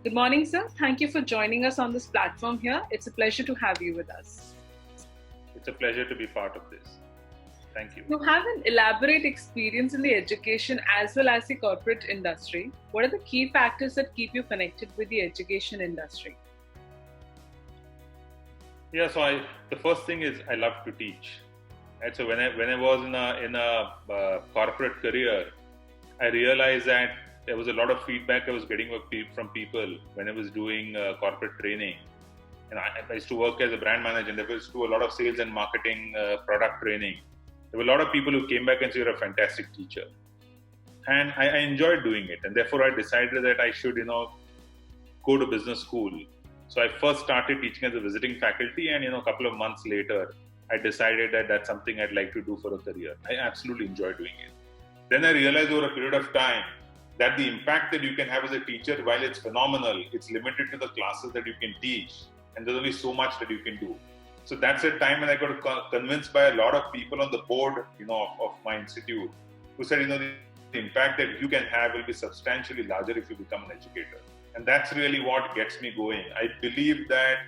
Good morning, sir. Thank you for joining us on this platform here. It's a pleasure to have you with us. It's a pleasure to be part of this. Thank you. You have an elaborate experience in the education as well as the corporate industry. What are the key factors that keep you connected with the education industry? Yeah, so the first thing is I love to teach. Right? So when I was in a corporate career, I realized that there was a lot of feedback I was getting from people when I was doing corporate training. And I used to work as a brand manager, and I used to do a lot of sales and marketing product training. There were a lot of people who came back and said, "You're a fantastic teacher." And I enjoyed doing it. And therefore, I decided that I should, go to business school. So I first started teaching as a visiting faculty, and, a couple of months later, I decided that that's something I'd like to do for a career. I absolutely enjoy doing it. Then I realized over a period of time that the impact that you can have as a teacher, while it's phenomenal, it's limited to the classes that you can teach, and there's only so much that you can do. So that's a time when I got convinced by a lot of people on the board, of my institute, who said, the impact that you can have will be substantially larger if you become an educator. And that's really what gets me going. I believe that,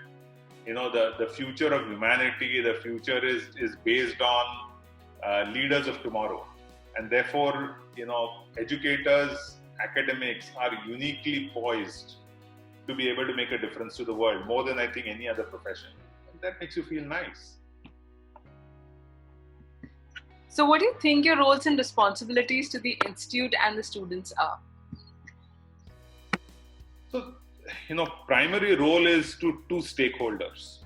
the future of humanity, the future is based on leaders of tomorrow. And therefore, educators, academics are uniquely poised to be able to make a difference to the world more than I think any other profession. And that makes you feel nice. So what do you think your roles and responsibilities to the institute and the students are? So, primary role is to two stakeholders,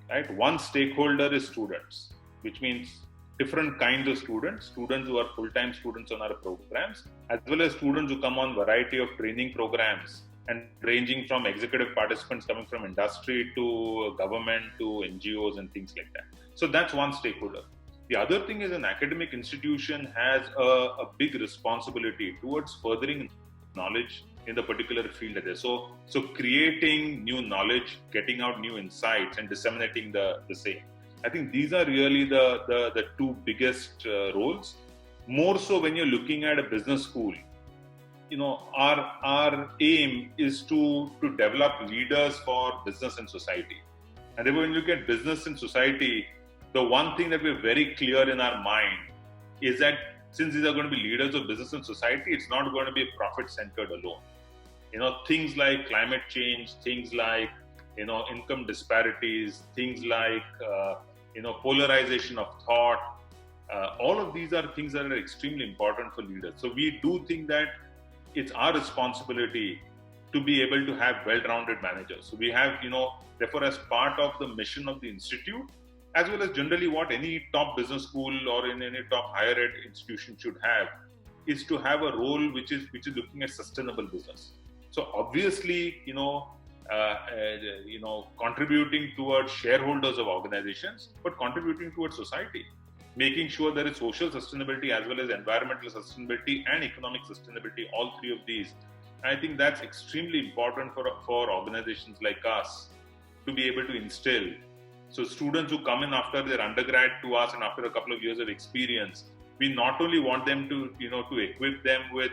right? One stakeholder is students, which means different kinds of students who are full-time students on our programs, as well as students who come on variety of training programs, and ranging from executive participants coming from industry to government to NGOs and things like that. So that's one stakeholder. The other thing is an academic institution has a big responsibility towards furthering knowledge in the particular field that is. So creating new knowledge, getting out new insights, and disseminating the same. I think these are really the two biggest roles. More so when you're looking at a business school, our aim is to develop leaders for business and society. And then when you look at business and society, the one thing that we're very clear in our mind is that since these are going to be leaders of business and society, it's not going to be profit-centered alone. Things like climate change, things like income disparities, things like polarization of thought. All of these are things that are extremely important for leaders. So we do think that it's our responsibility to be able to have well-rounded managers. So we have, therefore, as part of the mission of the institute, as well as generally what any top business school or in any top higher ed institution should have, is to have a role which is looking at sustainable business. So obviously, contributing towards shareholders of organizations, but contributing towards society, making sure there is social sustainability as well as environmental sustainability and economic sustainability, all three of these. And I think that's extremely important for organizations like us to be able to instill. So students who come in after their undergrad to us and after a couple of years of experience, we not only want them to equip them with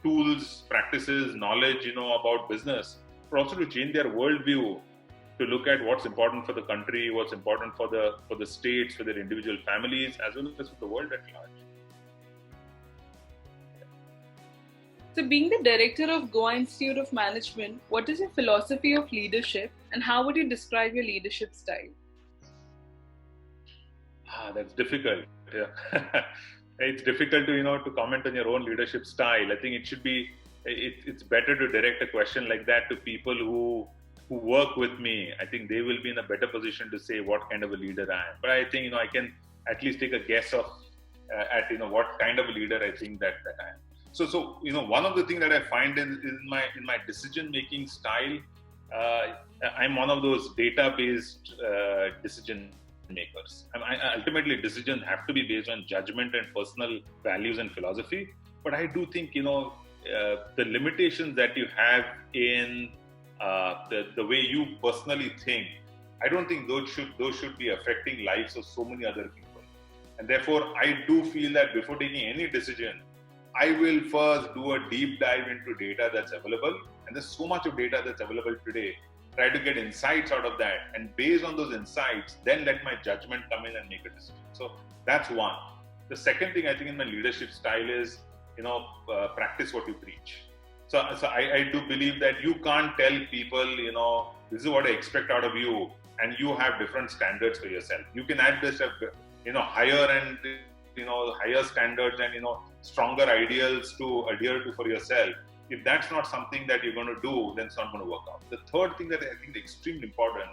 tools, practices, knowledge, about business, but also to change their worldview, to look at what's important for the country, what's important for the states, for their individual families, as well as for the world at large. So being the director of Goa Institute of Management, what is your philosophy of leadership and how would you describe your leadership style? That's difficult. Yeah. It's difficult to comment on your own leadership style. I think it's better to direct a question like that to people who work with me. I think they will be in a better position to say what kind of a leader I am. But I think, I can at least take a guess of at what kind of a leader I think that I am. So one of the things that I find in my decision-making style, I'm one of those data-based decision makers. Ultimately, decisions have to be based on judgment and personal values and philosophy. But I do think, the limitations that you have in the way you personally think, I don't think those should be affecting lives of so many other people. And therefore, I do feel that before taking any decision, I will first do a deep dive into data that's available. And there's so much of data that's available today. Try to get insights out of that. And based on those insights, then let my judgment come in and make a decision. So that's one. The second thing I think in my leadership style is, practice what you preach. So I do believe that you can't tell people, this is what I expect out of you, and you have different standards for yourself. You can at best have, higher standards and, stronger ideals to adhere to for yourself. If that's not something that you're going to do, then it's not going to work out. The third thing that I think is extremely important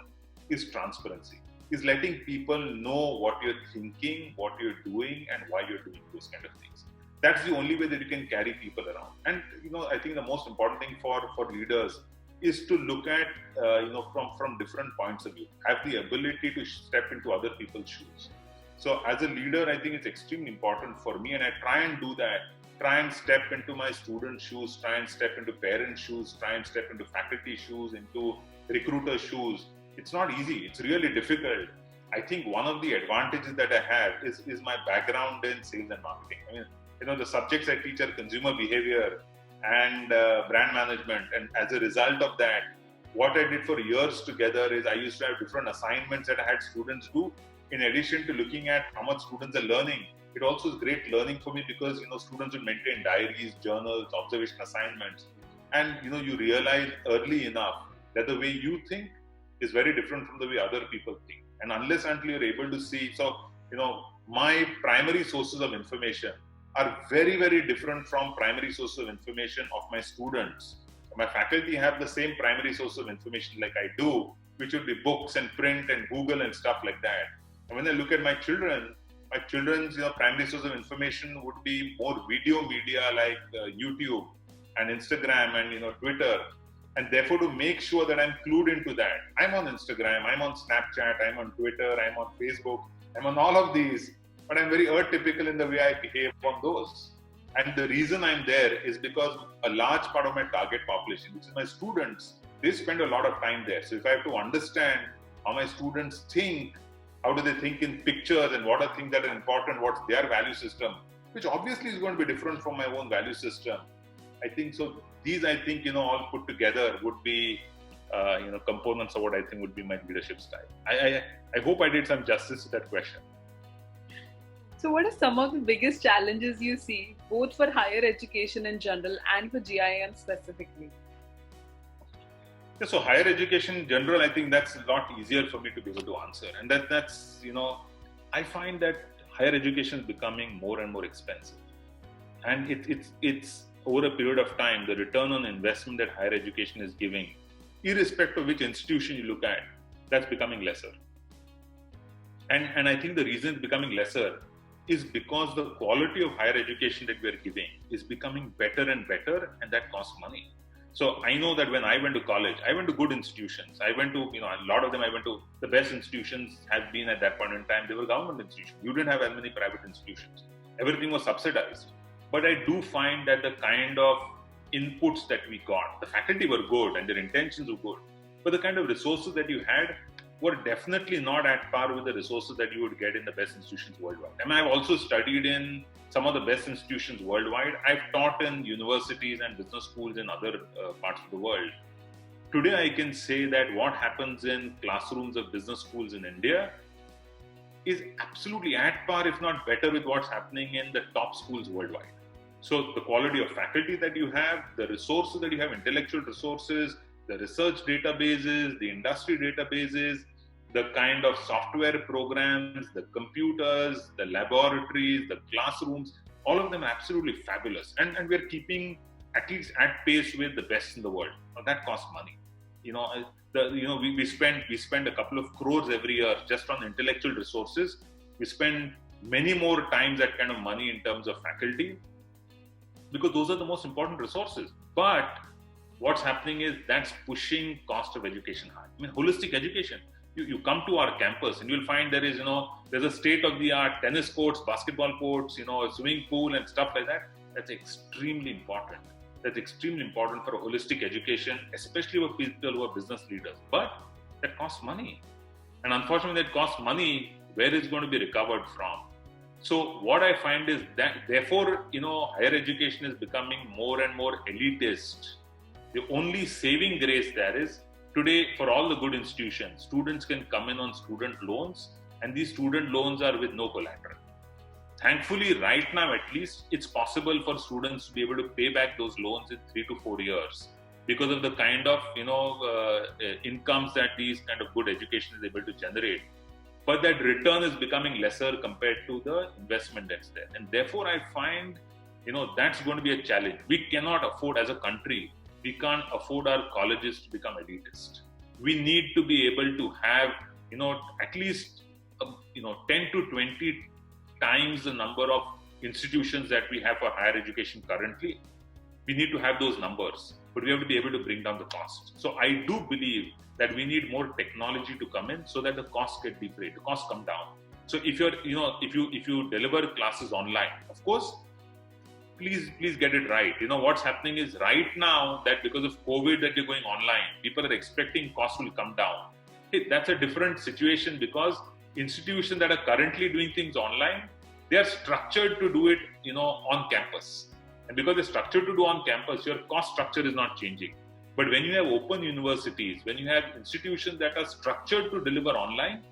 is transparency, is letting people know what you're thinking, what you're doing, and why you're doing those kind of things. That's the only way that you can carry people around. And, I think the most important thing for leaders is to look at, from different points of view, have the ability to step into other people's shoes. So as a leader, I think it's extremely important for me, and I try and do that. Try and step into my students' shoes, try and step into parents' shoes, try and step into faculty shoes, into recruiter shoes. It's not easy. It's really difficult. I think one of the advantages that I have is my background in sales and marketing. I mean, the subjects I teach are consumer behavior and brand management. And as a result of that, what I did for years together is I used to have different assignments that I had students do. In addition to looking at how much students are learning, it also is great learning for me because, students will maintain diaries, journals, observation assignments. And, you realize early enough that the way you think is very different from the way other people think. And unless until you're able to see, my primary sources of information are very, very different from primary sources of information of my students. My faculty have the same primary source of information like I do, which would be books and print and Google and stuff like that. And when I look at my children's primary source of information would be more video media like YouTube and Instagram and Twitter. And therefore, to make sure that I'm clued into that, I'm on Instagram, I'm on Snapchat, I'm on Twitter, I'm on Facebook, I'm on all of these, but I'm very atypical in the way I behave on those. And the reason I'm there is because a large part of my target population, which is my students, they spend a lot of time there. So if I have to understand how my students think, how do they think in pictures and what are things that are important, what's their value system, which obviously is going to be different from my own value system. I think so. These, I think, all put together would be, components of what I think would be my leadership style. I hope I did some justice to that question. So what are some of the biggest challenges you see, both for higher education in general and for GIM specifically? Yeah, so higher education in general, I think that's a lot easier for me to be able to answer. And that's, I find that higher education is becoming more and more expensive. And it's over a period of time, the return on investment that higher education is giving, irrespective of which institution you look at, that's becoming lesser. And I think the reason it's becoming lesser is because the quality of higher education that we're giving is becoming better and better, and that costs money. So I know that when I went to college, I went to good institutions. I went to, a lot of them, I went to the best institutions have been at that point in time. They were government institutions. You didn't have as many private institutions. Everything was subsidized. But I do find that the kind of inputs that we got, the faculty were good and their intentions were good, but the kind of resources that you had were definitely not at par with the resources that you would get in the best institutions worldwide. I mean, I've also studied in some of the best institutions worldwide. I've taught in universities and business schools in other parts of the world. Today, I can say that what happens in classrooms of business schools in India is absolutely at par, if not better, with what's happening in the top schools worldwide. So the quality of faculty that you have, the resources that you have, intellectual resources, the research databases, the industry databases, the kind of software programs, the computers, the laboratories, the classrooms, all of them are absolutely fabulous. And we're keeping at least at pace with the best in the world. Now, that costs money. We spend a couple of crores every year just on intellectual resources. We spend many more times that kind of money in terms of faculty, because those are the most important resources. But what's happening is that's pushing cost of education high. I mean, holistic education. You come to our campus and you'll find there is, there's a state-of-the-art tennis courts, basketball courts, a swimming pool and stuff like that. That's extremely important. That's extremely important for a holistic education, especially for people who are business leaders. But that costs money. And unfortunately, that costs money. Where is going to be recovered from? So what I find is that therefore, higher education is becoming more and more elitist. The only saving grace there is today for all the good institutions, students can come in on student loans, and these student loans are with no collateral. Thankfully, right now at least, it's possible for students to be able to pay back those loans in 3 to 4 years because of the kind of incomes that these kind of good education is able to generate. But that return is becoming lesser compared to the investment that's there, and therefore I find that's going to be a challenge. We cannot afford, as a country, we can't afford our colleges to become elitist. We need to be able to have at least 10 to 20 times the number of institutions that we have for higher education currently. We need to have those numbers, but we have to be able to bring down the cost. So I do believe that we need more technology to come in so that the costs get defrayed, the costs come down. So if you're, if you deliver classes online, of course, please get it right. What's happening is right now that because of COVID that you're going online, people are expecting costs will come down. Hey, that's a different situation because institutions that are currently doing things online, they are structured to do it, on campus. And because they're structured to do on campus, your cost structure is not changing. But when you have open universities, when you have institutions that are structured to deliver online,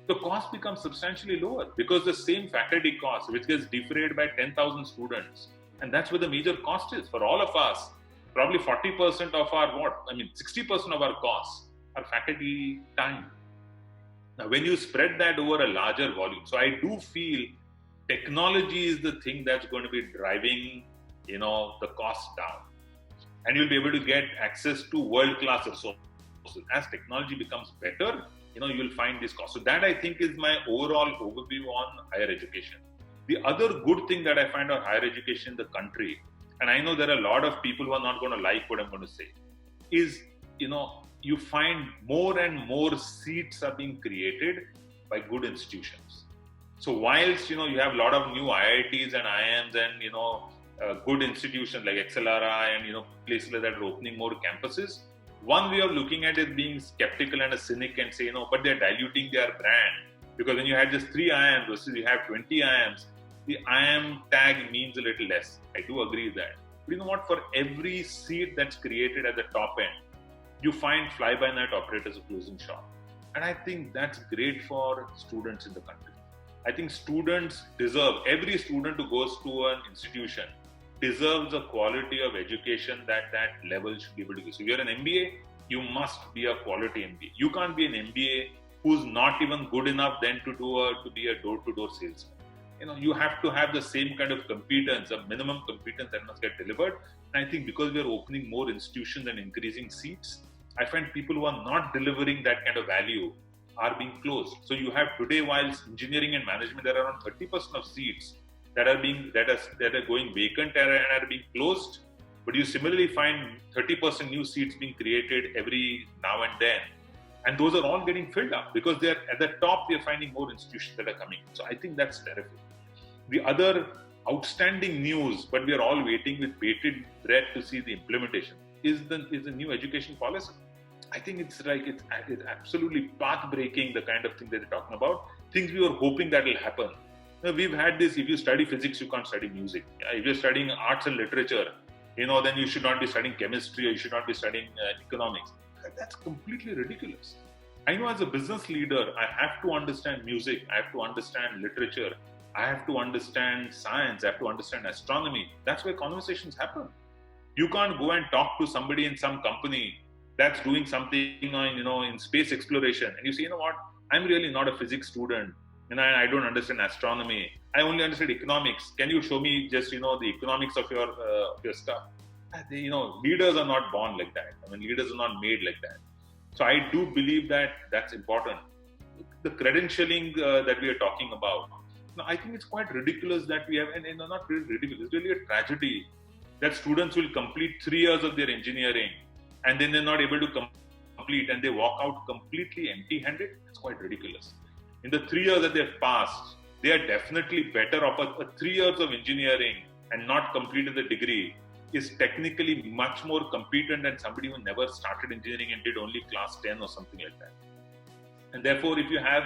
the cost becomes substantially lower because the same faculty cost, which gets defrayed by 10,000 students, and that's where the major cost is for all of us. Probably 40% of our 60% of our costs are faculty time. Now, when you spread that over a larger volume, so I do feel technology is the thing that's going to be driving, the cost down. And you'll be able to get access to world-class resources. As technology becomes better, you'll find this cost. So that I think is my overall overview on higher education. The other good thing that I find on higher education in the country, and I know there are a lot of people who are not going to like what I'm going to say, is, you find more and more seats are being created by good institutions. So whilst, you have a lot of new IITs and IIMs and, good institutions like XLRI and, places like that are opening more campuses, one way of looking at it being skeptical and a cynic and say, but they're diluting their brand. Because when you had just 3 IIMs versus you have 20 IIMs, the IIM tag means a little less. I do agree with that. But you know what? For every seat that's created at the top end, you find fly-by-night operators of closing shop. And I think that's great for students in the country. I think students deserve, every student who goes to an institution deserves a quality of education that level should be able to give. So if you're an MBA, you must be a quality MBA. You can't be an MBA who's not even good enough then to be a door-to-door salesman. You have to have the same kind of competence, a minimum competence that must get delivered. And I think because we're opening more institutions and increasing seats, I find people who are not delivering that kind of value are being closed. So you have today, whilst engineering and management, there are around 30% of seats that are going vacant and are being closed. But you similarly find 30% new seats being created every now and then. And those are all getting filled up because they're at the top, we're finding more institutions that are coming. So I think that's terrific. The other outstanding news, but we are all waiting with bated breath to see the implementation, is the new education policy. I think it's absolutely path-breaking, the kind of thing that they're talking about. Things we were hoping that will happen. Now, we've had this, if you study physics, you can't study music. If you're studying arts and literature, then you should not be studying chemistry or you should not be studying economics. That's completely ridiculous. I know as a business leader, I have to understand music, I have to understand literature, I have to understand science, I have to understand astronomy. That's where conversations happen. You can't go and talk to somebody in some company that's doing something in space exploration and you say, what, I'm really not a physics student and I don't understand astronomy. I only understand economics. Can you show me just, the economics of your stuff? Leaders are not born like that. Leaders are not made like that. So I do believe that that's important. The credentialing that we are talking about, I think it's quite ridiculous that we have, and not really ridiculous, it's really a tragedy that students will complete 3 years of their engineering and then they're not able to complete and they walk out completely empty-handed. It's quite ridiculous. In the 3 years that they've passed, they are definitely better off. A 3 years of engineering and not completed the degree is technically much more competent than somebody who never started engineering and did only class 10 or something like that. And therefore, if you have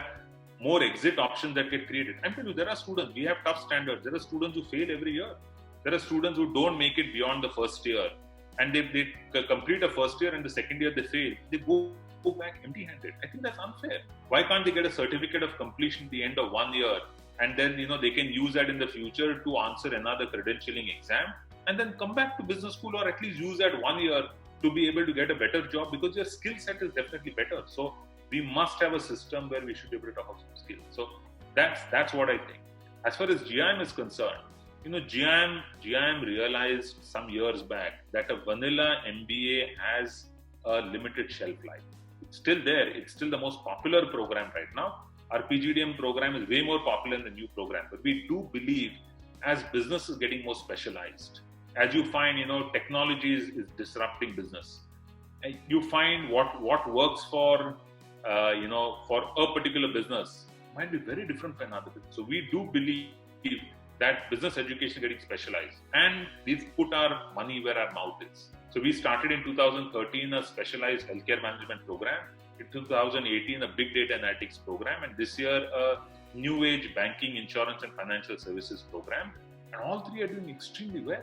more exit options that get created. I'm telling you, there are students, we have tough standards. There are students who fail every year. There are students who don't make it beyond the first year. And they complete a first year and the second year they fail. They go back empty-handed. I think that's unfair. Why can't they get a certificate of completion at the end of 1 year? And then, they can use that in the future to answer another credentialing exam and then come back to business school, or at least use that 1 year to be able to get a better job, because your skill set is definitely better. So we must have a system where we should be able to talk about some skills. So that's what I think. As far as GIM is concerned, GIM realized some years back that a vanilla MBA has a limited shelf life. It's still there. It's still the most popular program right now. Our PGDM program is way more popular than the new program. But we do believe, as business is getting more specialized, as you find, technology is disrupting business. You find what works for a particular business might be very different for another business. So we do believe that business education is getting specialized, and we've put our money where our mouth is. So we started in 2013 a specialized healthcare management program, in 2018 a big data analytics program, and this year a new age banking, insurance and financial services program, and all three are doing extremely well.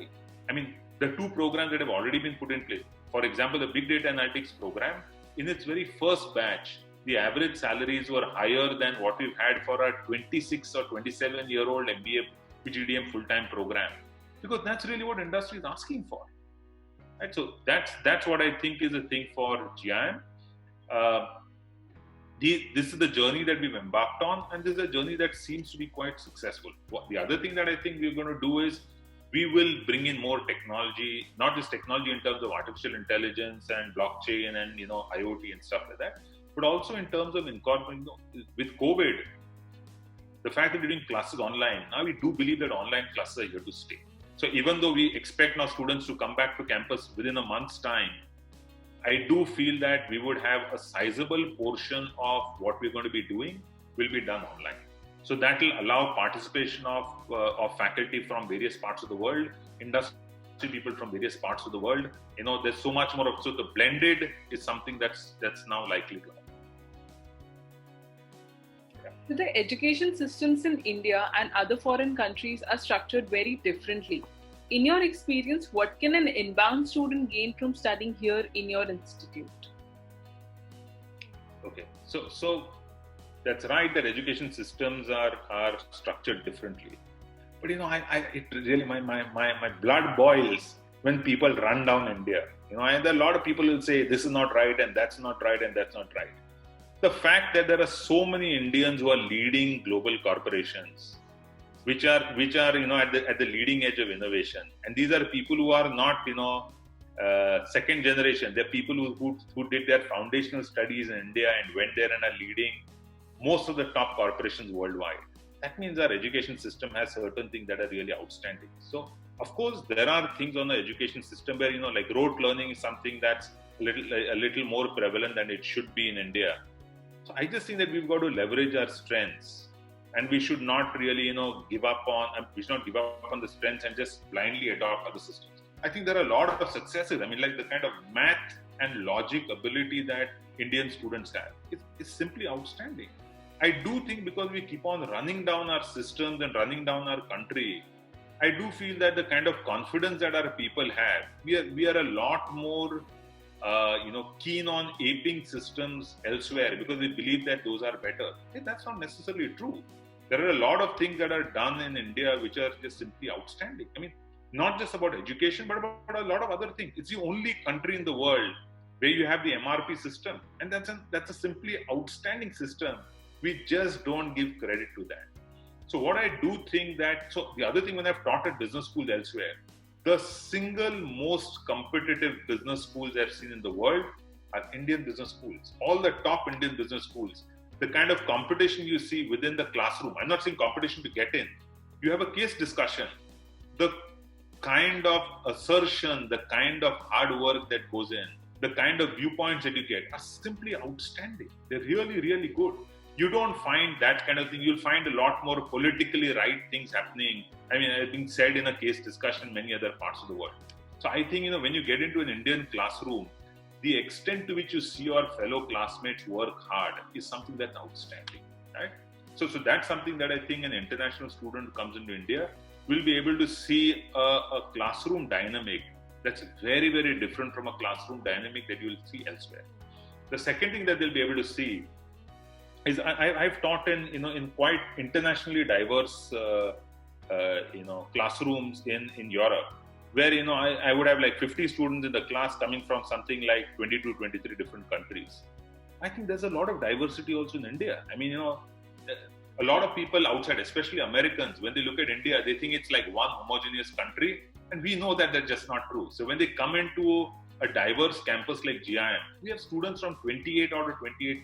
I mean, the two programs that have already been put in place, for example, the big data analytics program, in its very first batch, the average salaries were higher than what we've had for a 26 or 27-year-old MBA PGDM full-time program, because that's really what industry is asking for. Right? So that's what I think is a thing for GIM. This is the journey that we've embarked on, and this is a journey that seems to be quite successful. The other thing that I think we're going to do is we will bring in more technology, not just technology in terms of artificial intelligence and blockchain and IoT and stuff like that, but also in terms of incorporating, with COVID, the fact that we're doing classes online, now we do believe that online classes are here to stay. So even though we expect now students to come back to campus within a month's time, I do feel that we would have a sizable portion of what we're going to be doing will be done online. So that will allow participation of faculty from various parts of the world, industry people from various parts of the world. There's so much more so the blended is something that's now likely to happen. So the education systems in India and other foreign countries are structured very differently. In your experience, what can an inbound student gain from studying here in your institute? Okay, so that's right, that education systems are structured differently. But it really my blood boils when people run down India. And there are a lot of people who will say this is not right and that's not right and that's not right. The fact that there are so many Indians who are leading global corporations, which are at the leading edge of innovation, and these are people who are not second generation. They're people who did their foundational studies in India and went there and are leading most of the top corporations worldwide. That means our education system has certain things that are really outstanding. So, of course, there are things on the education system where, like rote learning is something that's a little more prevalent than it should be in India. So I just think that we've got to leverage our strengths, and we should not really, give up on the strengths and just blindly adopt other systems. I think there are a lot of successes. I mean, like the kind of math and logic ability that Indian students have is simply outstanding. I do think because we keep on running down our systems and running down our country, I do feel that the kind of confidence that our people have, we are a lot more, keen on aping systems elsewhere because we believe that those are better. That's not necessarily true. There are a lot of things that are done in India which are just simply outstanding. I mean, not just about education, but about a lot of other things. It's the only country in the world where you have the MRP system, and that's a simply outstanding system. We just don't give credit to that. So what I do think the other thing when I've taught at business schools elsewhere, the single most competitive business schools I've seen in the world are Indian business schools. All the top Indian business schools, the kind of competition you see within the classroom, I'm not saying competition to get in, you have a case discussion, the kind of assertion, the kind of hard work that goes in, the kind of viewpoints that you get are simply outstanding. They're really, really good. You don't find that kind of thing. You'll find a lot more politically right things happening. I mean, being said in a case discussion in many other parts of the world. So I think, when you get into an Indian classroom, the extent to which you see your fellow classmates work hard is something that's outstanding, right? So that's something that I think an international student who comes into India will be able to see a classroom dynamic that's very, very different from a classroom dynamic that you will see elsewhere. The second thing that they'll be able to see is I've taught in quite internationally diverse classrooms in Europe, where I would have like 50 students in the class coming from something like 20 to 23 different countries. I think there's a lot of diversity also in India. I mean, a lot of people outside, especially Americans, when they look at India, they think it's like one homogeneous country, and we know that that's just not true. So when they come into a diverse campus like GIM, we have students from 28 out of 28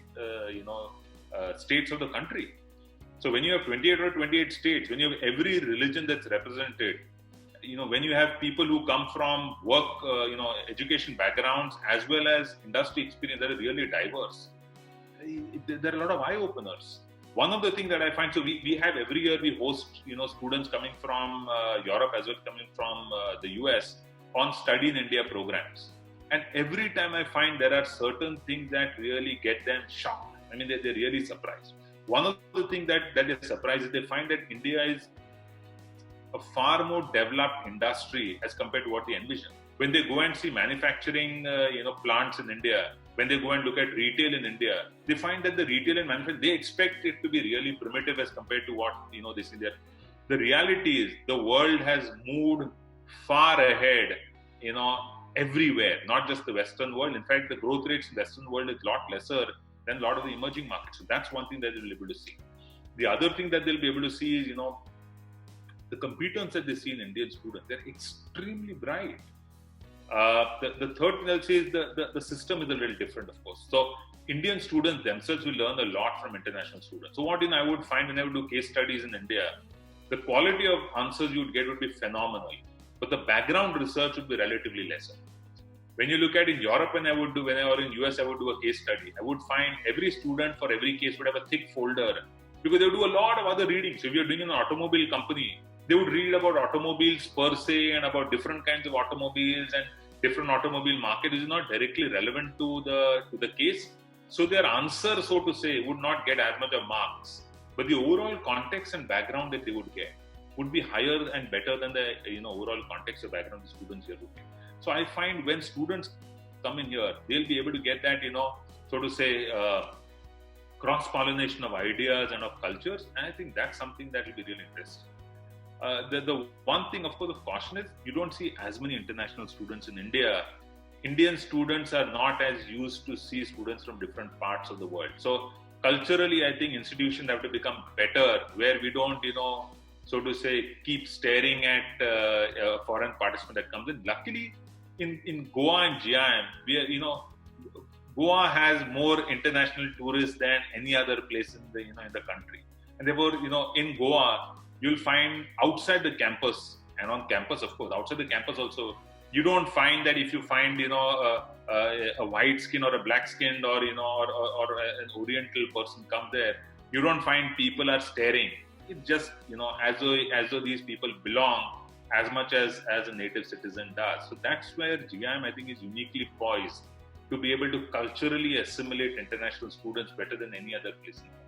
states of the country. So when you have 28 or 28 states, when you have every religion that's represented, when you have people who come from work, education backgrounds as well as industry experience that are really diverse, there are a lot of eye openers. One of the things that I find, so we have every year we host, students coming from Europe as well as coming from the US on Study in India programs. And every time I find there are certain things that really get them shocked. I mean, they're really surprised. One of the things that they're surprised is they find that India is a far more developed industry as compared to what they envision. When they go and see manufacturing, plants in India, when they go and look at retail in India, they find that the retail and manufacturing, they expect it to be really primitive as compared to what, they see there. The reality is the world has moved far ahead, everywhere, not just the Western world. In fact, the growth rates in the Western world is a lot lesser than a lot of the emerging markets. So that's one thing that they'll be able to see. The other thing that they'll be able to see is, the competence that they see in Indian students, they're extremely bright. The third thing I'll say is the system is a little different, of course. So Indian students themselves will learn a lot from international students. So what I would find when I would do case studies in India, the quality of answers you would get would be phenomenal, but the background research would be relatively lesser. When you look at in Europe, or in US, I would do a case study. I would find every student for every case would have a thick folder because they would do a lot of other reading. So if you're doing an automobile company, they would read about automobiles per se and about different kinds of automobiles and different automobile market is not directly relevant to the case. So their answer, so to say, would not get as much of marks. But the overall context and background that they would get would be higher and better than the overall context or background the students here would get. So I find when students come in here, they'll be able to get that, so to say, cross-pollination of ideas and of cultures. And I think that's something that will be really interesting. The one thing, of course, of caution is you don't see as many international students in India. Indian students are not as used to see students from different parts of the world. So culturally, I think institutions have to become better where we don't, so to say, keep staring at a foreign participant that comes in. Luckily, in Goa and GIM, Goa has more international tourists than any other place in the country. And therefore, in Goa, you'll find outside the campus and on campus, of course, outside the campus also, you don't find that if you find, a white skin or a black skinned or an Oriental person come there, you don't find people are staring. It's just, as though these people belong as much as a native citizen does. So that's where GIM, I think, is uniquely poised to be able to culturally assimilate international students better than any other place in the world.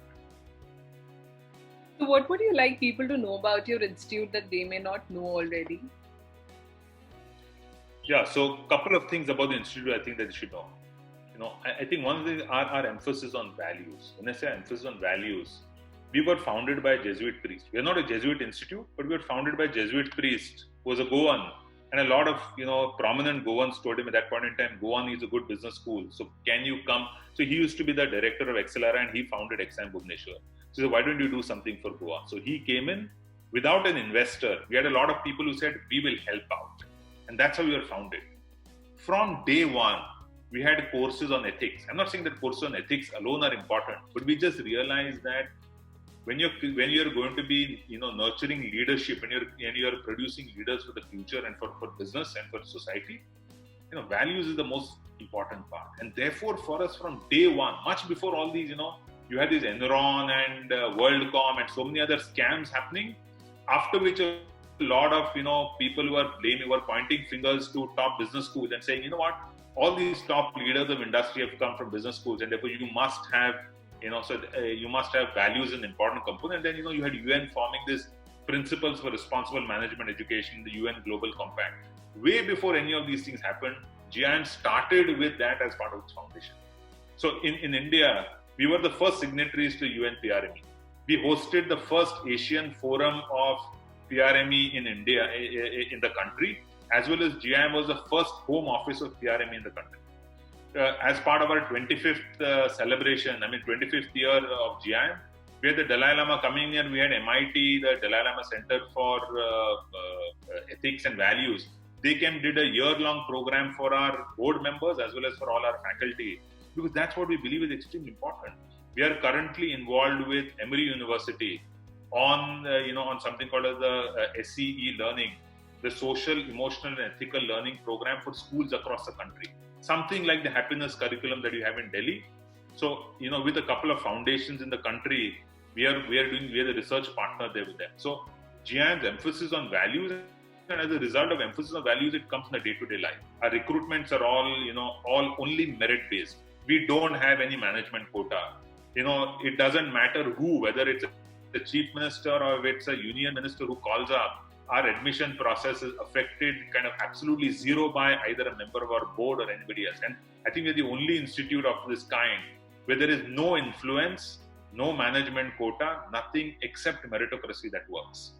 So what would you like people to know about your institute that they may not know already? Yeah, so a couple of things about the institute I think that you should know. I think one of the our emphasis on values. When I say emphasis on values, we were founded by a Jesuit priest. We are not a Jesuit institute, but we were founded by a Jesuit priest who was a Goan. And a lot of, prominent Goans told him at that point in time, Goan is a good business school. So can you come? So he used to be the director of Accelara and he founded XM Bhubaneswar. So he said, why don't you do something for Goa? So he came in without an investor. We had a lot of people who said, we will help out. And that's how we were founded. From day one, we had courses on ethics. I'm not saying that courses on ethics alone are important, but we just realized that when you're going to be nurturing leadership and you're producing leaders for the future and for business and for society, values is the most important part. And therefore for us from day one, much before all these, you had this Enron and WorldCom and so many other scams happening, after which a lot of people who were pointing fingers to top business schools and saying, all these top leaders of industry have come from business schools and therefore you must have So you must have values an important component. And then you had UN forming this principles for responsible management education, the UN Global Compact. Way before any of these things happened, GIM started with that as part of its foundation. So in India, we were the first signatories to UN PRME. We hosted the first Asian forum of PRME in India, in the country, as well as GIM was the first home office of PRME in the country. As part of our 25th celebration, 25th year of GIM, we had the Dalai Lama coming in. We had MIT, the Dalai Lama Center for Ethics and Values. They did a year-long program for our board members as well as for all our faculty, because that's what we believe is extremely important. We are currently involved with Emory University on something called as the SCE learning, the social, emotional, and ethical learning program for schools across the country. Something like the happiness curriculum that you have in Delhi. So, with a couple of foundations in the country, we are the research partner there with them. So, GIM's emphasis on values, and as a result of emphasis on values, it comes in the day-to-day life. Our recruitments are all only merit-based. We don't have any management quota. It doesn't matter who, whether it's the chief minister or if it's a union minister who calls up, our admission process is affected kind of absolutely zero by either a member of our board or anybody else. And I think we're the only institute of this kind where there is no influence, no management quota, nothing except meritocracy that works.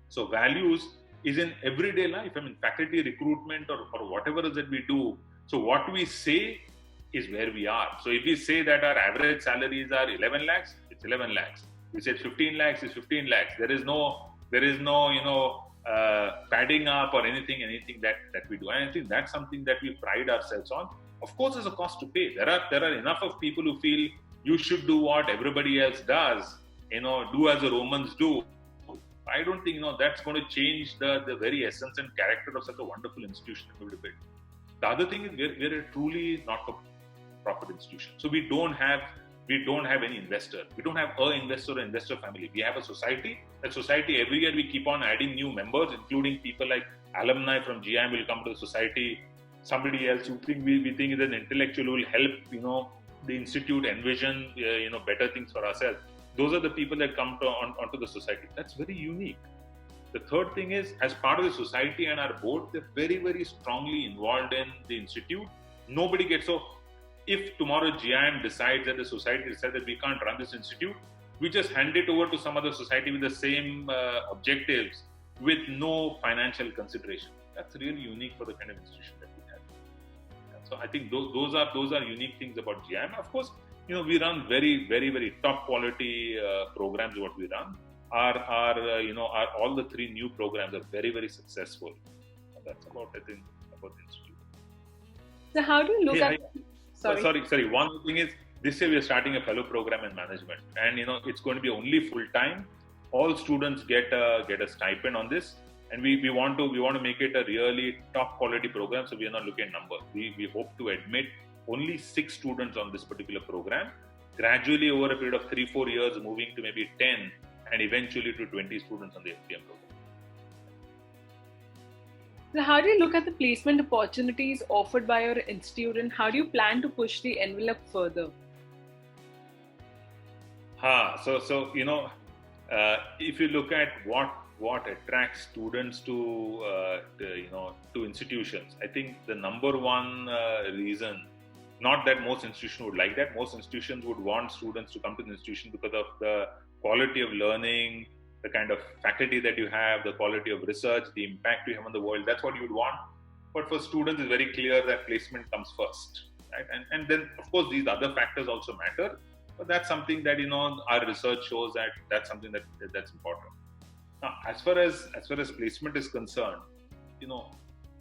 So values is in everyday life. Faculty recruitment or whatever it is that we do. So what we say is where we are. So if we say that our average salaries are 11 lakhs, it's 11 lakhs. We said 15 lakhs is 15 lakhs. There is no padding up or anything that we do. And I think that's something that we pride ourselves on. Of course, there's a cost to pay. There are enough of people who feel you should do what everybody else does, do as the Romans do. I don't think, that's going to change the very essence and character of such a wonderful institution a little bit. The other thing is we're a truly not-for-profit institution. So we don't have any investor. We don't have an investor or investor family. We have a society. That society, every year we keep on adding new members, including people like alumni from GIM will come to the society. Somebody else we think is an intellectual who will help, the institute envision, better things for ourselves. Those are the people that come onto the society. That's very unique. The third thing is, as part of the society and our board, they're very, very strongly involved in the institute. Nobody gets so. If tomorrow GIM decides that the society decides that we can't run this institute, we just hand it over to some other society with the same objectives, with no financial consideration. That's really unique for the kind of institution that we have. And so I think those are unique things about GIM. Of course, we run very, very, very top quality programs. What we run, all the three new programs are very, very successful. And that's about the institute. So how do you look at? Sorry. One thing is, this year we are starting a fellow program in management, and it's going to be only full time. All students get a stipend on this, and we want to make it a really top quality program. So we are not looking at numbers. We hope to admit only 6 students on this particular program, gradually over a period of 3-4 years, moving to maybe 10, and eventually to 20 students on the FPM program. So how do you look at the placement opportunities offered by your institute, and how do you plan to push the envelope further? If you look at what attracts students to institutions, I think the number one reason, not that most institutions would like that. Most institutions would want students to come to the institution because of the quality of learning, the kind of faculty that you have, the quality of research, the impact you have on the world. That's what you would want. But for students, it's very clear that placement comes first, right? And then, of course, these other factors also matter. But that's something that our research shows that that's something that's important. Now, as far as placement is concerned,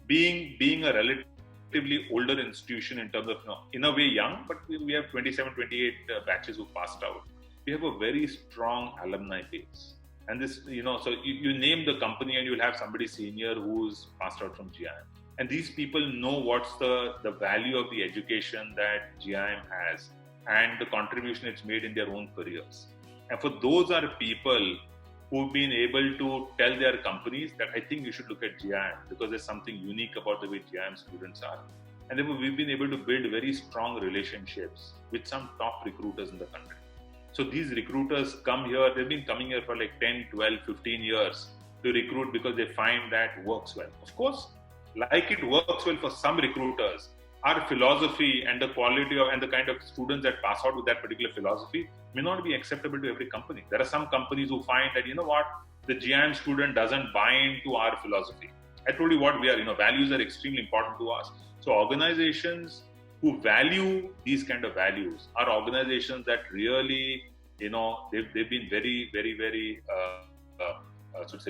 being a relatively older institution in terms of, in a way young, but we have 27, 28 batches who passed out. We have a very strong alumni base. And this, so you name the company and you'll have somebody senior who's passed out from GIM. And these people know what's the value of the education that GIM has and the contribution it's made in their own careers. And for those are people who've been able to tell their companies that I think you should look at GIM because there's something unique about the way GIM students are. And therefore, we've been able to build very strong relationships with some top recruiters in the country. So these recruiters come here, they've been coming here for like 10, 12, 15 years to recruit because they find that works well. Of course, like it works well for some recruiters, our philosophy and the quality of and the kind of students that pass out with that particular philosophy may not be acceptable to every company. There are some companies who find that, the GIM student doesn't buy into our philosophy. I told you what we are, values are extremely important to us. So organizations who value these kind of values are organizations that really, they've been very, very, very,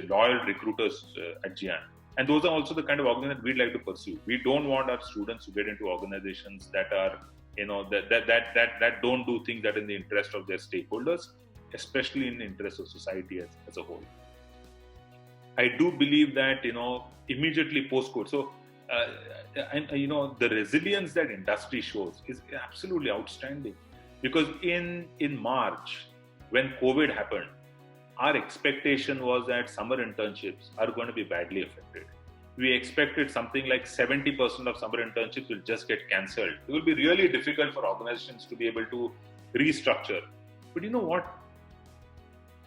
loyal recruiters at GIM. And those are also the kind of organizations we'd like to pursue. We don't want our students to get into organizations that are, that don't do things that are in the interest of their stakeholders, especially in the interest of society as a whole. I do believe that, immediately post-COVID, so, the resilience that industry shows is absolutely outstanding. Because in March, when COVID happened, our expectation was that summer internships are going to be badly affected. We expected something like 70% of summer internships will just get cancelled. It will be really difficult for organizations to be able to restructure. But you know what?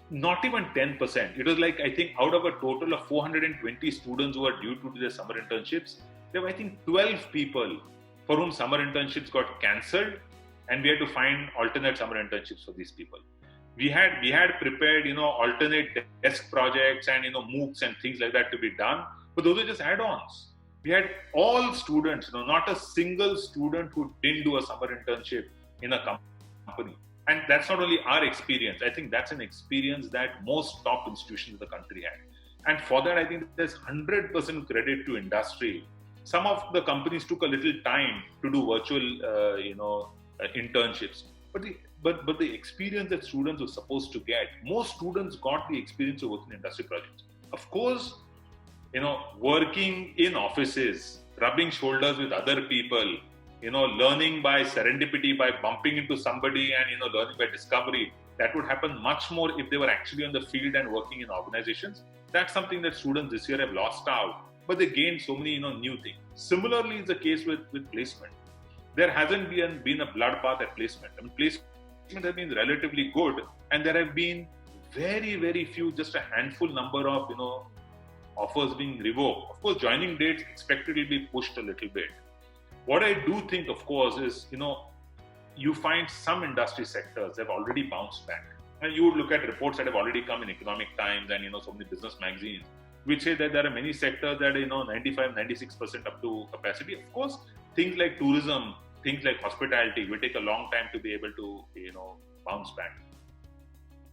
Not even 10%. It was like, I think, out of a total of 420 students who are due to do their summer internships, there were, I think, 12 people for whom summer internships got cancelled, and we had to find alternate summer internships for these people. We had prepared, alternate desk projects and, MOOCs and things like that to be done, but those are just add-ons. We had all students, not a single student who didn't do a summer internship in a company. And that's not only our experience. I think that's an experience that most top institutions in the country had. And for that, I think there's 100% credit to industry. Some of the companies took a little time to do virtual, internships. But the experience that students were supposed to get, most students got the experience of working in industry projects. Of course, working in offices, rubbing shoulders with other people, learning by serendipity, by bumping into somebody and, learning by discovery, that would happen much more if they were actually on the field and working in organizations. That's something that students this year have lost out, but they gained so many, new things. Similarly, is the case with placement. There hasn't been a bloodbath at placement. I mean, placement has been relatively good, and there have been very, very few, just a handful number of, offers being revoked. Of course, joining dates expected to be pushed a little bit. What I do think, of course, is, you find some industry sectors have already bounced back. And you would look at reports that have already come in Economic Times and, so many business magazines, which say that there are many sectors that are, 95, 96% up to capacity. Of course, things like tourism, things like hospitality will take a long time to be able to, bounce back.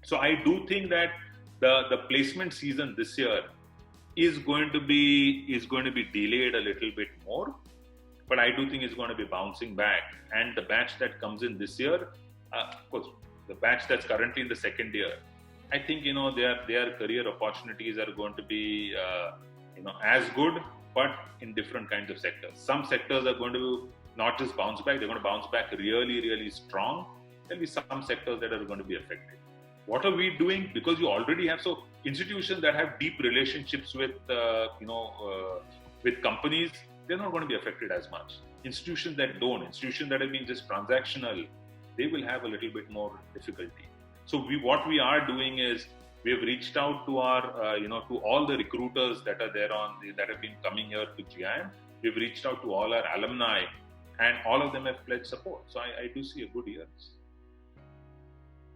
So I do think that the placement season this year is going to be delayed a little bit more, but I do think it's going to be bouncing back. And the batch that comes in this year, of course, the batch that's currently in the second year, I think, their career opportunities are going to be, as good, but in different kinds of sectors. Some sectors are going to not just bounce back, they're going to bounce back really, really strong. There'll be some sectors that are going to be affected. What are we doing? Because you already have, so institutions that have deep relationships with, with companies, they're not going to be affected as much. Institutions that don't, institutions that have been just transactional, they will have a little bit more difficulty. So what we are doing is, we have reached out to our, to all the recruiters that are there that have been coming here to GIM. We've reached out to all our alumni, and all of them have pledged support. So I do see a good year.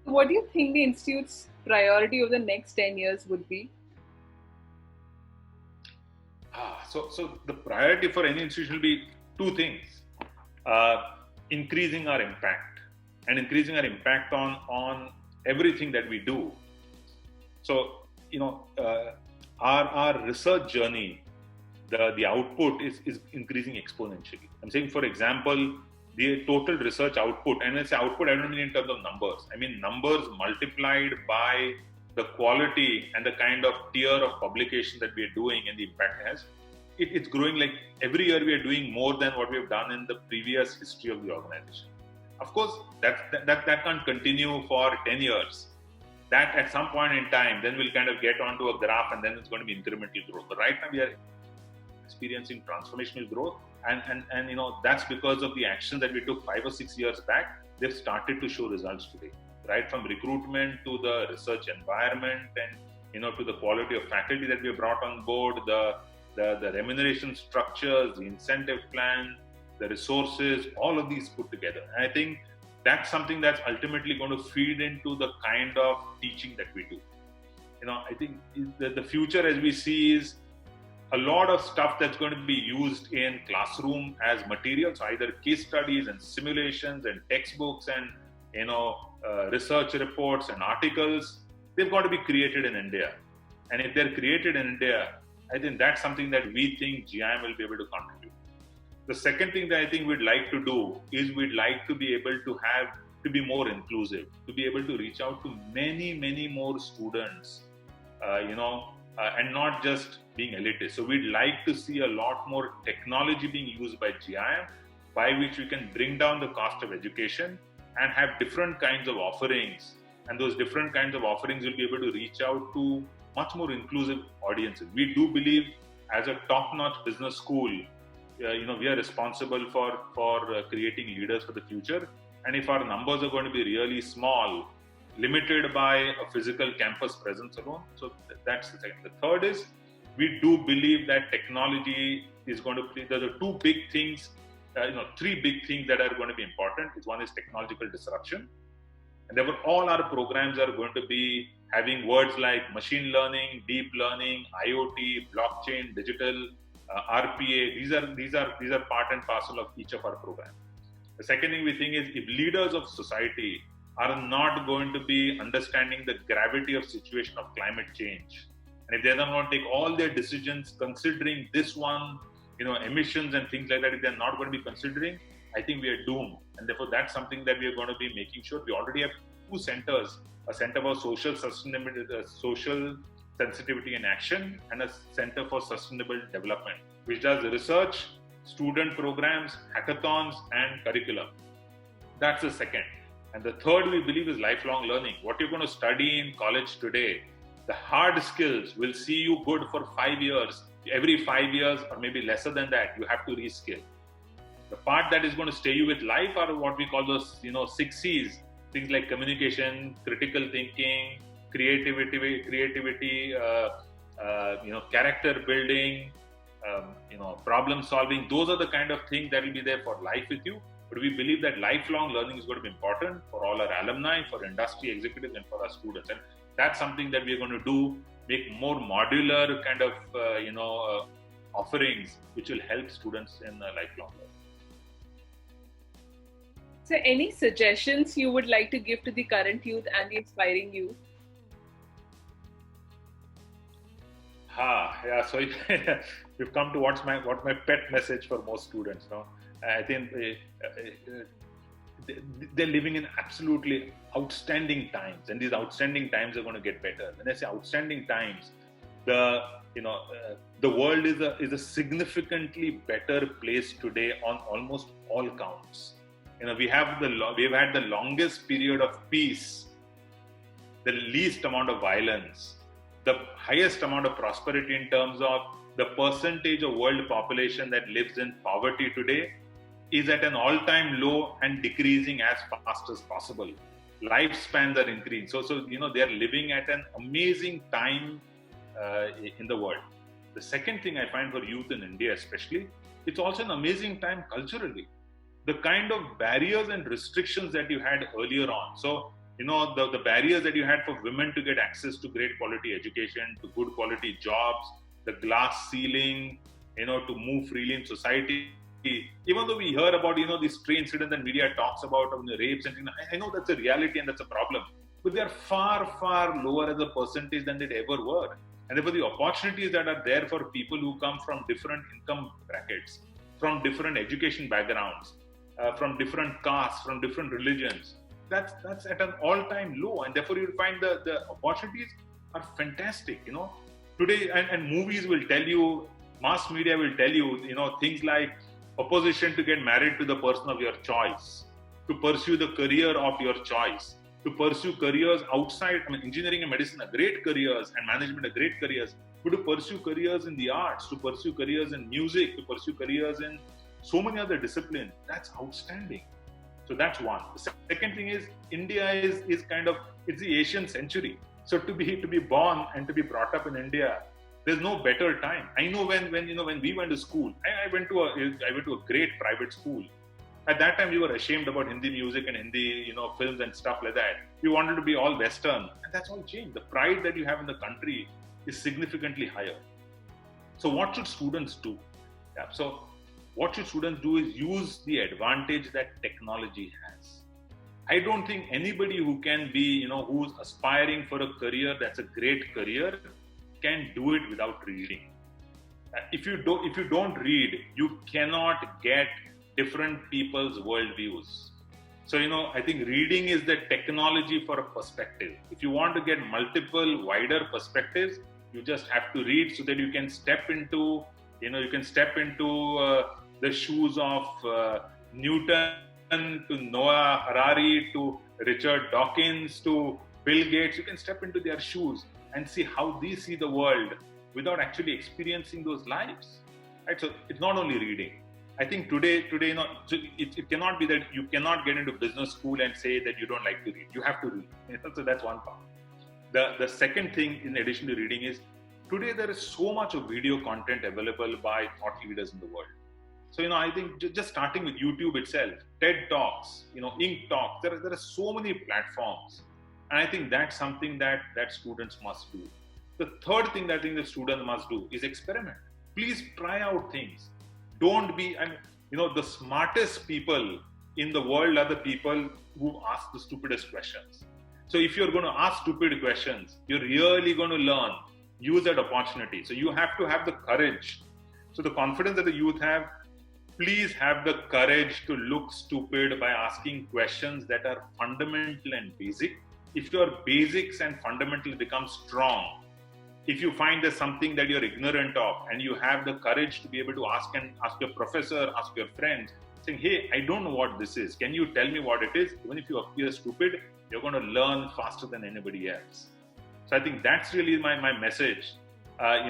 What do you think the Institute's priority over the next 10 years would be? So the priority for any institution will be two things. Increasing our impact, and increasing our impact on everything that we do. So, our research journey, the output is increasing exponentially. I'm saying, for example, the total research output, and when I say output, I don't mean in terms of numbers. I mean numbers multiplied by the quality and the kind of tier of publication that we are doing and the impact it has. It's growing. Like every year we are doing more than what we have done in the previous history of the organization. Of course, that can't continue for 10 years. That at some point in time, then we'll kind of get onto a graph, and then it's going to be incremental growth. But right now we are experiencing transformational growth, And that's because of the action that we took 5 or 6 years back. They've started to show results today, right from recruitment to the research environment, and to the quality of faculty that we have brought on board, the remuneration structures, the incentive plan, the resources, all of these put together. And I think that's something that's ultimately going to feed into the kind of teaching that we do. I think the future, as we see, is a lot of stuff that's going to be used in classroom as materials, either case studies and simulations and textbooks and research reports and articles. They've got to be created in India, and if they're created in India, I think that's something that we think GIM will be able to contribute. The second thing that I think we'd like to do is we'd like to be able to be more inclusive, to be able to reach out to many more students, and not just being elitist. So we'd like to see a lot more technology being used by GIM, by which we can bring down the cost of education and have different kinds of offerings. And those different kinds of offerings will be able to reach out to much more inclusive audiences. We do believe, as a top-notch business school, we are responsible for creating leaders for the future. And if our numbers are going to be really small, limited by a physical campus presence alone, so that's the second. The third is, we do believe that technology is going to play. There are two big things, three big things that are going to be important. One is technological disruption. And therefore, all our programs are going to be having words like machine learning, deep learning, IoT, blockchain, digital, RPA. These are part and parcel of each of our programs. The second thing we think is, if leaders of society are not going to be understanding the gravity of situation of climate change, and if they're not going to take all their decisions considering this one, emissions and things like that, if they're not going to be considering, I think we are doomed. And therefore, that's something that we are going to be making sure. We already have two centers, a center for social sustainability, social sensitivity and action, and a center for sustainable development, which does research, student programs, hackathons, and curriculum. That's the second. And the third, we believe, is lifelong learning. What you're going to study in college today, the hard skills will see you good for 5 years. Every 5 years, or maybe lesser than that, you have to reskill. The part that is going to stay you with life are what we call those, 6 C's. Things like communication, critical thinking, creativity, character building, problem solving. Those are the kind of things that will be there for life with you. But we believe that lifelong learning is going to be important for all our alumni, for industry executives, and for our students. And that's something that we're going to do, make more modular kind of, offerings, which will help students in lifelong learning. So, any suggestions you would like to give to the current youth and the aspiring youth? So we've come to what my pet message for most students. I think they're living in absolutely outstanding times, and these outstanding times are going to get better. When I say outstanding times, the world is a significantly better place today on almost all counts. We've had the longest period of peace, the least amount of violence, the highest amount of prosperity in terms of the percentage of world population that lives in poverty today is at an all-time low and decreasing as fast as possible. Lifespans are increasing. So they're living at an amazing time in the world. The second thing I find for youth in India especially, it's also an amazing time culturally. The kind of barriers and restrictions that you had earlier on. So, the barriers that you had for women to get access to great quality education, to good quality jobs, the glass ceiling, to move freely in society. Even though we hear about, these stray incidents that media talks about, the rapes and things, I know that's a reality and that's a problem. But they are far, far lower as a percentage than they ever were. And therefore, the opportunities that are there for people who come from different income brackets, from different education backgrounds, from different castes, from different religions, that's at an all-time low. And therefore, you'll find the opportunities are fantastic. Today, and movies will tell you, mass media will tell you, things like opposition to get married to the person of your choice, to pursue the career of your choice, to pursue careers outside. Engineering and medicine are great careers, and management are great careers. But to pursue careers in the arts, to pursue careers in music, to pursue careers in so many other disciplines. That's outstanding. So that's one. The second thing is India is kind of, it's the Asian century. So to be born and to be brought up in India, there's no better time. I know when we went to school, I went to a great private school. At that time, we were ashamed about Hindi music and Hindi, films and stuff like that. We wanted to be all Western, and that's all changed. The pride that you have in the country is significantly higher. So what should students do? Yeah. So what should students do is use the advantage that technology has. I don't think anybody who can be, who's aspiring for a career that's a great career can do it without reading. If you don't read, you cannot get different people's worldviews. So, I think reading is the technology for a perspective. If you want to get multiple wider perspectives, you just have to read so that you can step into, the shoes of Newton, to Noah Harari, to Richard Dawkins, to Bill Gates. You can step into their shoes and see how they see the world without actually experiencing those lives. Right? So it's not only reading. I think today, it cannot be that you cannot get into business school and say that you don't like to read. You have to read. So that's one part. The second thing, in addition to reading, is today there is so much of video content available by thought leaders in the world. So, I think just starting with YouTube itself, TED Talks, Ink Talks, there are so many platforms. And I think that's something that students must do. The third thing that I think the student must do is experiment. Please try out things. Don't be, the smartest people in the world are the people who ask the stupidest questions. So if you're going to ask stupid questions, you're really going to learn. Use that opportunity. So you have to have the courage. So the confidence that the youth have, please have the courage to look stupid by asking questions that are fundamental and basic. If your basics and fundamentals become strong, if you find there's something that you're ignorant of and you have the courage to be able to ask your professor, ask your friends, saying, hey, I don't know what this is. Can you tell me what it is? Even if you appear stupid, you're going to learn faster than anybody else. So I think that's really my message. I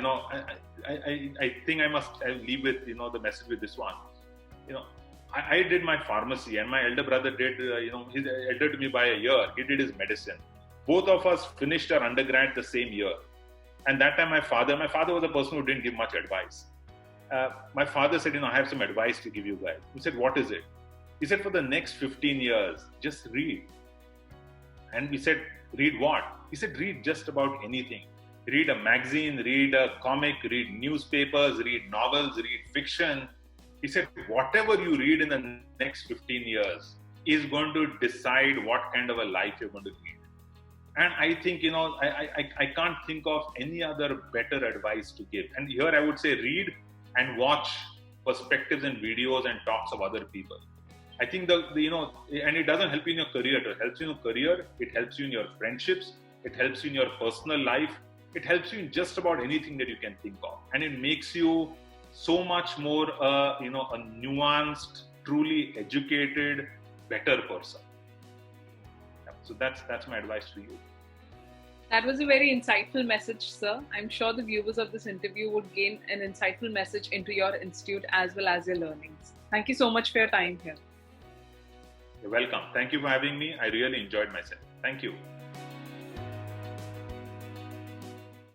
think I'll leave with, the message with this one. I did my pharmacy and my elder brother did, he's elder to me by a year. He did his medicine. Both of us finished our undergrad the same year. And that time my father was a person who didn't give much advice. My father said, I have some advice to give you guys. He said, what is it? He said, for the next 15 years, just read. And we said, read what? He said, read just about anything. Read a magazine, read a comic, read newspapers, read novels, read fiction. He said, whatever you read in the next 15 years is going to decide what kind of a life you're going to lead. And I think, I can't think of any other better advice to give. And here I would say read and watch perspectives and videos and talks of other people. I think and it doesn't help you in your career. It helps you in your career. It helps you in your friendships. It helps you in your personal life. It helps you in just about anything that you can think of. And it makes you so much more, a nuanced, truly educated, better person. So that's my advice to you. That was a very insightful message, sir. I'm sure the viewers of this interview would gain an insightful message into your institute as well as your learnings. Thank you so much for your time here. You're welcome. Thank you for having me. I really enjoyed myself. Thank you.